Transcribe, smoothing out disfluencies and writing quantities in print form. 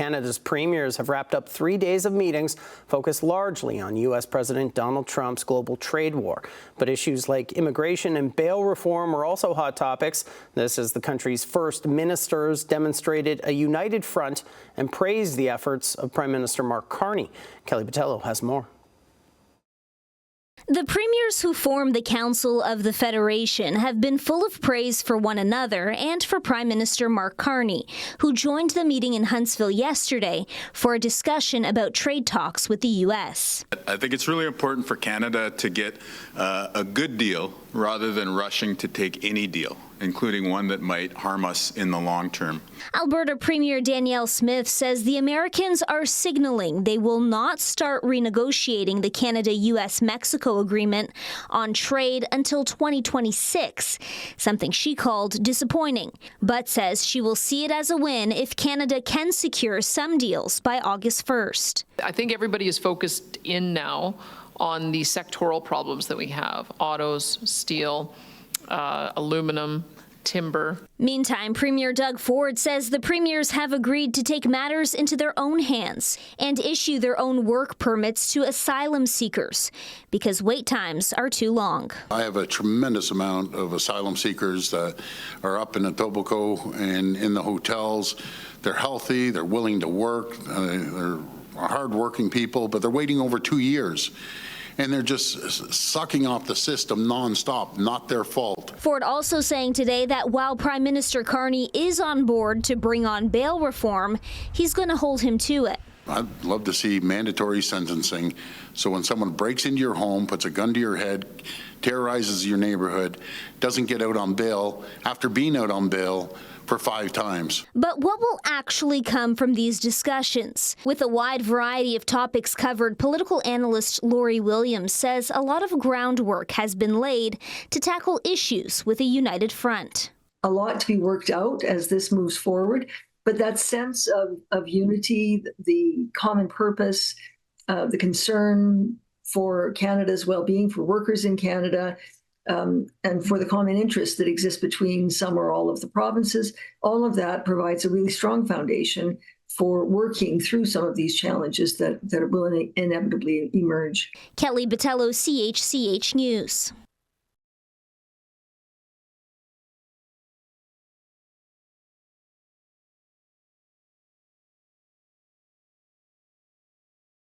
Canada's premiers have wrapped up 3 days of meetings focused largely on U.S. President Donald Trump's global trade war. But issues like immigration and bail reform are also hot topics. This as the country's first ministers demonstrated a united front and praised the efforts of Prime Minister Mark Carney. Kelly Botello has more. The premiers who form the Council of the Federation have been full of praise for one another and for Prime Minister Mark Carney, who joined the meeting in Huntsville yesterday for a discussion about trade talks with the U.S. I think it's really important for Canada to get a good deal rather than rushing to take any deal, including one that might harm us in the long term. Alberta Premier Danielle Smith says the Americans are signaling they will not start renegotiating the Canada-U.S.-Mexico agreement on trade until 2026, something she called disappointing, but says she will see it as a win if Canada can secure some deals by August 1st. I think everybody is focused in now on the sectoral problems that we have: autos, steel, aluminum, timber. Meantime, Premier Doug Ford says the premiers have agreed to take matters into their own hands and issue their own work permits to asylum seekers because wait times are too long. I have a tremendous amount of asylum seekers that are up in Etobicoke and in the hotels. They're healthy, they're willing to work, they're hardworking people, but they're waiting over 2 years. And they're just sucking off the system nonstop, not their fault. Ford also saying today that while Prime Minister Carney is on board to bring on bail reform, he's going to hold him to it. I'd love to see mandatory sentencing, so when someone breaks into your home, puts a gun to your head, terrorizes your neighborhood, doesn't get out on bail after being out on bail for 5 times. But what will actually come from these discussions? With a wide variety of topics covered, political analyst Lori Williams says a lot of groundwork has been laid to tackle issues with a united front. A lot to be worked out as this moves forward, but that sense of unity, the common purpose, the concern for Canada's well-being, for workers in Canada, and for the common interest that exists between some or all of the provinces, all of that provides a really strong foundation for working through some of these challenges that will inevitably emerge. Kelly Botello, CHCH News.